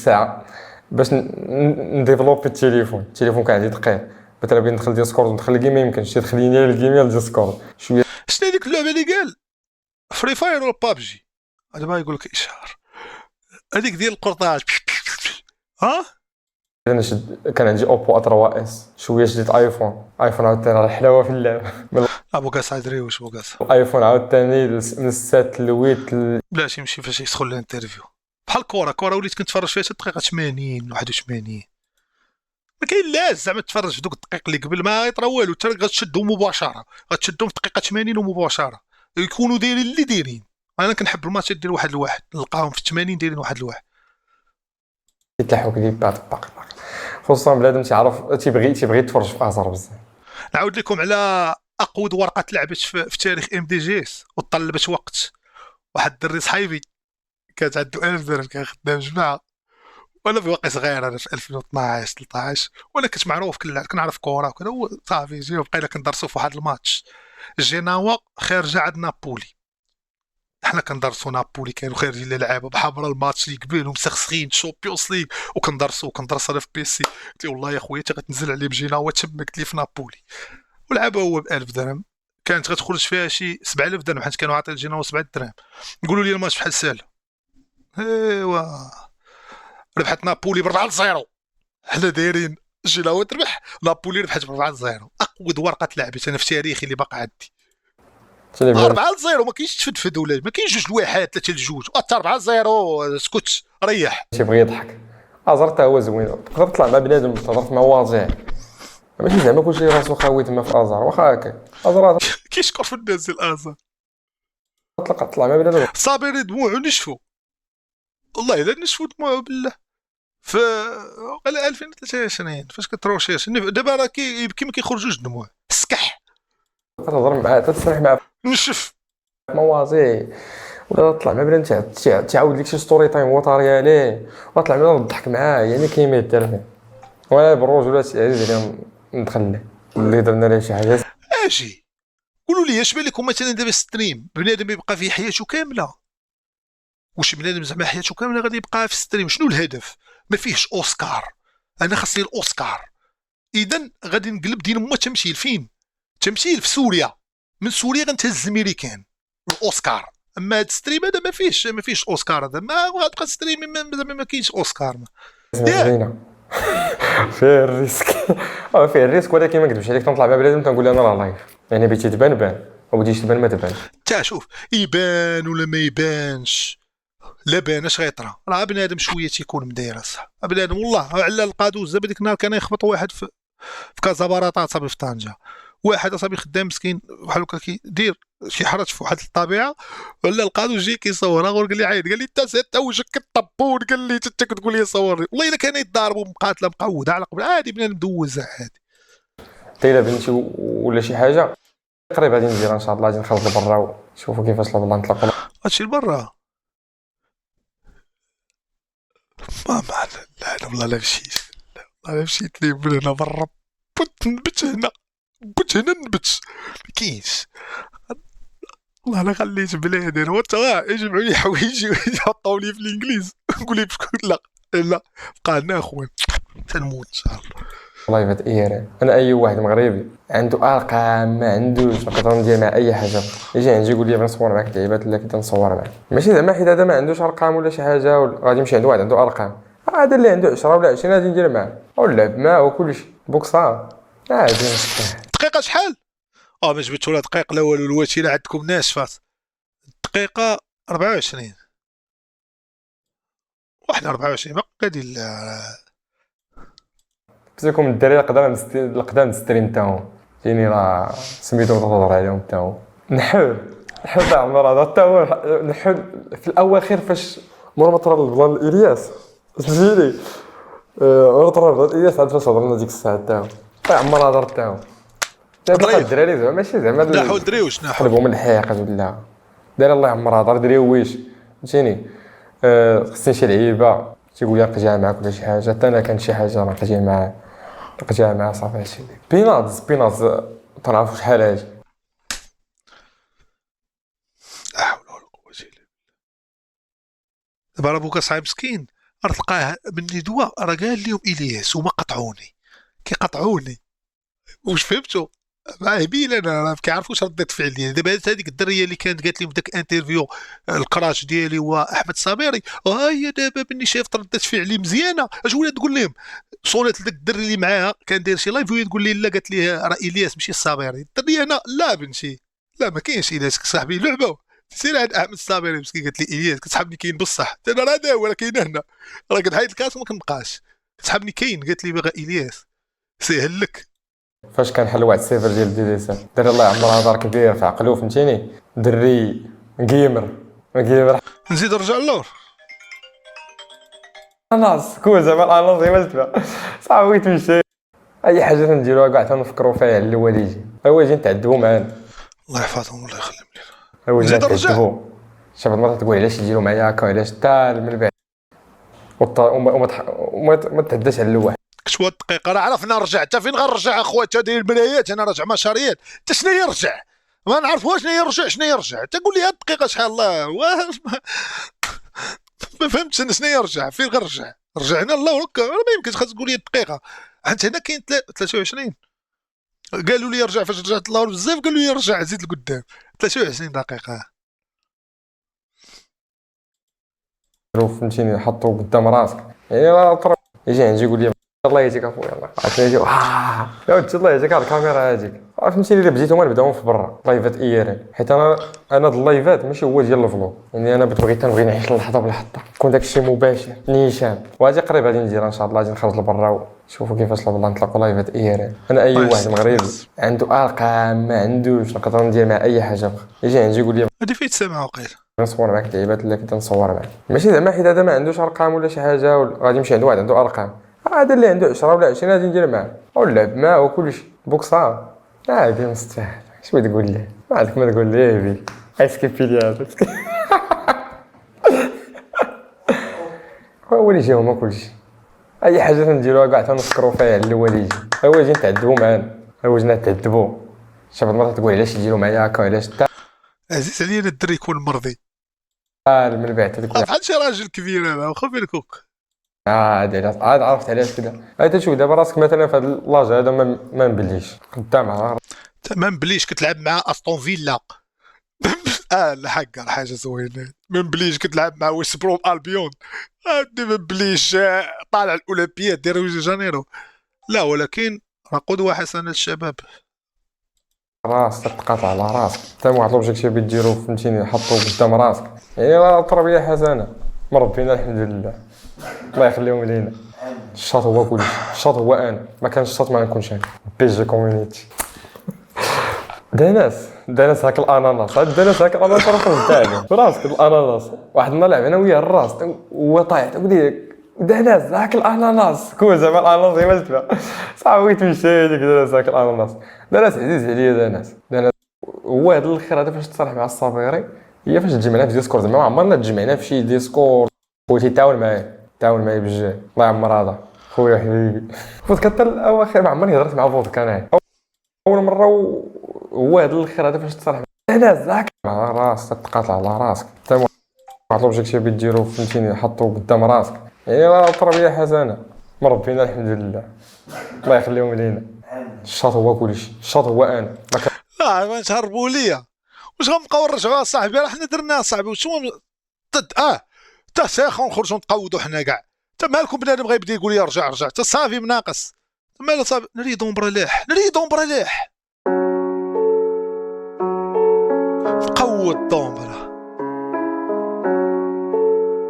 ساعه باش نديفلوبي التليفون كان عندي دقيق مثلا بين ندخل ديسكورد وندخل الجيم ما يمكنش تخليني الجيم ديسكورد شويه. شنو هذيك اللعبه اللي قال فري فاير ولا بابجي؟ هذا ما يقول لك اشهار هذيك ديال القرطاج. ها انا كان عندي اوبو ا3 اس شويه شديت ايفون عاوتاني الحلاوه في اللعب ابو قاس عدري واش بو قاس ايفون عاوتاني من السات لويت بلاش يمشي فاش يدخل الانترفيو بحال الكره وليت كنتفرج فيها حتى الدقيقه 80 81 ما كاين لاش زعما تفرج في دوك الدقائق اللي قبل ما يطرا والو حتى غتشدهم مباشره غتشدهم في الدقيقه 80 ومباشره يكونوا دايرين اللي دايرين. انا كنحب الماتشات ديال واحد لواحد نلقاهم في 80 دايرين واحد لواحد يتلاحوا كليبات باق خصوصا بنادم تيبغي يتفرج في ازر بزاف. نعاود لكم على اقود ورقه تلعبت في تاريخ ام دي جي اس وطلبت وقت. واحد الدري صحيبي كانت عنده 1000 درهم كان خدام جماعه وانا في واقع صغير انا في 2012 13 وانا كنت معروف كنعرف كره وكذا صافي جي بقينا كندرسوا في واحد الماتش جيناوا خارجه عند نابولي. حنا كندرسوا نابولي كانوا خارجين للعابه بحال الماتش اللي قبل ومسخسخين شامبيونز ليغ وكندرس انا في بيسي. قلت له والله يا خويا غتنزل عليه بجيناوا تما قلت لي في نابولي ولعبها هو ب 1000 درهم كانت غتخرج فيها شي 7000 درهم حيت كانوا عاطين جيناوا 7 دراهم. نقولوا لي الماتش بحال سهل ايوا ربحت نابولي ب 4-0. حنا دايرين جيناوا تربح نابولي ربحت ب 4-0 اقود ورقه لعبت انا في تاريخي اللي باقي عندي 4-0 ما كاينش تفدفد ولا ما كاينش 2-1 3-2 حتى 4-0 اسكت ريح تيبغي يضحك ازر حتى هو زوين تقدر تطلع مع بنادم تهضر في مواضيع ماشي زعما كلشي راسو خاوي تما في ازر واخا هكا ازر كيشكر في الناس ديال ازر طلع مع بنادم صابر دموعو نشفو والله الا نشفو دموعو بالله في 2023 فاش كتروشيش دابا راه يبكي ما كيخرجوش دموع سكح تهضر معاه تسمح معاه نشف مواضيع ولا تطلع مع بنادم تعاود لك شي ستوري تايم هو طاري عليه وطلع معاه نضحك معاه يعني كاين ما يدار فيه وانا بالرجولات عزيز عليهم ندخل له اللي درنا ليه شي حاجه. اجي قولوا لي اش بالكم مثلا دابا ستريم بنادم يبقى فيه حياته كامله واش بنادم زعما حياته كامله غادي يبقى في ستريم شنو الهدف ما فيهش اوسكار انا خاصني الاوسكار اذا غادي نقلب دين ما تمثيل فين تمثيل في سوريا من سوريا غنتهز الميريكان الاوسكار اما هاد ستريم هذا ما فيش اوسكار هذا ما غتبقى ستريم ما كاينش اوسكار زينه فيه الريسك فيه الريسك ولكن ما نكذبش عليك تنطلع مع بنادم تنقول انا راه لايف يعني بغيتي تبان او بغيتيش تبان ما تبانش تا شوف يبان ولا ما يبانش لا بان اش غيطرا راه بنادم شويه تيكون مداير صح بنادم والله على القادوز دابا ديك النهار كان يخبط واحد في كازاباراطا صافي في طنجه واحد صافي خدام مسكين بحال هكا كيدير شي حرج في واحد الطبيعه ولا القادوز جاي كيصور غير قال لي عيط قال لي انت وجهك كطبون قال لي انت كتقول لي صورني والله الا كانوا يتضاربوا مقاتله مقوده على قبل عادي بنادم دوز عادي حتى الا بنتي ولا شي حاجه قريب غادي ندير ان شاء الله غادي نخرج لبرا ونشوفوا كيفاش والله نطلقوا هادشي لبرا ما لا والله لا مشيت والله مشيت لي من هنا برا نبت هنا نبت مكاينش والله انا خليت بلادي انا وتا يجمعوا لي حوايجي ويحطوا لي في الانجليز نقول لي لا بقى لنا اخويا تنموت ان شاء الله والله فهاد الايام انا اي واحد مغربي عنده ارقام ما عندوش نقدر ندير مع اي حاجه يجي عندي يقول لي بغي نصور معاك لعيبات ولا كنت نصور معاك ماشي زعما حيت هذا ما عندوش ارقام ولا شي حاجه غادي يمشي عند واحد عنده ارقام هذا اللي عنده 10 ولا 20 غادي ندير معاه ونلعب معاه وكلشي بوكسار عادي دقيقه شحال ما جبت ولا دقيقه لا والو الوتيره عندكم ناشفه دقيقه 24 واحد 24 باقي ديال بسيكم الدراري القدام ستريم تاعهم يعني راه سميتو تهضر عليهم تاعو نحل تاع عمر هذا حتى هو نحل في الاواخر فاش مور ما طرا البلان الياس سجلي مور طرا البلان الياس عاد فاش هضرنا ديك الساعه تاعو تاع عمر هضر تاعو دابا الدراري زعما ماشي زعما نحو دريوش قلبهم الحياقه ولا داير الله عمر هضر دريو ويش فهمتيني خصني شي لعيبه تيقول لي نقجع معاك ولا شي حاجه حتى انا كان شي حاجه نقجع معاه صافي هادشي بيناز تعرفوا شحال هاجي لا حول ولا قوه الا بالله دابا راه بوكا صاحب مسكين تلقاه مني دواء راه قال لهم الياس وما قطعوني كيقطعوني. واش فهمتوا؟ مع هبيل انا راه كيعرفوش ردة فعل ديالي. دابا هذيك الدريه اللي كانت قالت لي بداك انترفيو الكراش ديالي هو احمد الصابري، ها هي دابا مني شافت ردة فعلي مزيانه اش ولات تقول لهم؟ صونات لذاك الدري اللي معاها كان داير شي لايف وهي تقول لي لا، قالت لي راه الياس ماشي الصابري. الدريه انا لا بنتي لا ما كاينش الياس صاحبي لعبه. سير عند احمد الصابري مسكين، قالت لي الياس كتسحبني كاين بصح. انا راه هذا هو راه كاين هنا، راه قد حيد الكاس وما كنبقاش كتسحبني كاين. قالت لي باغا الياس سهل لك. فاش كنحل واحد السيفر ديال دي اس دري الله يعمرها دار كبير في عقلو فهمتيني، دري جيمر نزيد نرجع للور. اناس كون زعما الاناس غير ما تبع صافي تمشي. اي حاجه تنديروها كاع تنفكروا فيها على الوالدين، الوالدين تعذبوا معانا، الله يحفظهم والله يخليهم لينا. الوالدين نزيد نرجع. تعذبوا. شي بعض المرات تقول علاش يديروا معايا هكا علاش تال من بعد وما تهداش على الواحد. كشوات دقيقه راه عرفنا رجع. انت فين غنرجع اخويا؟ داير المرايات انا راجع مشاريات. انت شنو هي رجع؟ ما نعرفوش شنو هي رجع. شنو هي رجع؟ تقول لي هاد الدقيقه شحال الله ما فهمتش انا شنو هي رجع. فين غنرجع؟ رجعنا الله هكا ما يمكنش. خاص تقول لي الدقيقه. انت هنا كاين 23 قالوا لي رجع. فاش رجعت الله بزاف قالوا لي رجع زيد لقدام 23 دقيقه. فهمتيني حطو قدام راسك يعني راه يجي عندي يقول لي الله يجيك اخويا الله عرفتي يجي يا ولد الله يجيك الكاميرا هاجيك. فهمتيني الا بديت هما نبداو في برا لايفات ايران، حيت انا اللايفات ماشي هو ديال الفلوق يعني. انا تنبغي نعيش اللحظه بالحظه، يكون داكشي مباشر نيشان. وهادي قريب غادي نديرها ان شاء الله. غادي نخرج لبرا ونشوفوا كيفاش والله نطلقوا لايفات ايران. انا اي واحد مغربي عنده ارقام ما عندوش نقدر ندير مع اي حاجه بغا يجي عندي يقول لي هادي فين تسمع وقيل نصور معاك اللعيبات اللي كنت نصور معاك. ماشي زعما حيت هذا ما عندوش ارقام ولا شي حاجه غادي يمشي عند واحد عنده ارقام. هذا اللي عنده 10 ولا 20 غادي ندير معاه ونلعب معاه وكلشي بوكسار عادي مستاهل. شنو تقول لي؟ ما عندك ما تقول لي بي اسكيبي لي هذا هو اللي جاو ما كلشي. اي حاجه نديروها كاع تنفكروا فيها على الوالدين، الوالدين تعذبوا معانا، الوالدين تعذبوا. شي بعض المرات تقول علاش يديروا معايا هكا علاش عزيز علينا الدري يكون مرضي من بعد تقول بحال شي راجل كبير انا واخا فين كوك. هادي عاد عرفت علاش كذا. هاي تشوف دابا راسك مثلا في هذا لاج هذا ما نبليش قدام على تمام بليش كتلعب مع استون فيلا الحق حاجه زوينه. من بليش كتلعب مع ويست بروم البيون. هادي من بليش طالع الاولمبياد ديال ريو دي جانيرو. لا ولكن راه قدوه حسنه للشباب. راسك تقاطع على راسك حتى واحد لوبجيكتيف ديرو فهمتيني حطو قدام راسك يعني راه تربيه حسنه مربينا الحمد لله الله يخليهم لينا. الشاط هو كلشي، الشاط هو انا ما كانش الشاط ما نكونش انا. بي جي كوميونيتي داناس هاك الاناناس هاد داناس هاك الاناناس راه تاعنا براسك الاناناس. واحد النهار لعب انا وياه الراس هو طايح تقول لي داناس هاك الاناناس كون زعما الاناناس غير ما تبع صافي تمشي ديك داناس هاك الاناناس. داناس عزيز عليا داناس هو هذا الاخر هذا فاش تصالح مع الصابيري هي فاش تجمعنا في ديسكورد. زعما عمرنا تجمعنا في شي ديسكورد خوتي تعاون معايا بجد الله يعمر هذا خويا حبيبي. فوت كتر الاواخر ما عمرني هضرت مع فوت كان هاي اول مره هو هذا الاخر هذا فاش تصالح انا زاك على راسك تقاطع على راسك حتى واحد لوبجيكتيف ديرو فهمتيني حطو قدام راسك يعني راه تربيه حسنه مربينا الحمد لله الله يخليهم لينا. الشاط هو كلشي، الشاط هو انا لا ما تهربوا ليا واش غنبقاو نرجعوا صاحبي راه حنا درناها صاحبي. وشو تا ساخو نخرجوا نتقودوا حنا كاع. تا مالكم بنادم غيبدا يقول لي رجع تا صافي مناقص. مالا صافي نريدو مبرلاح نقود دومبرا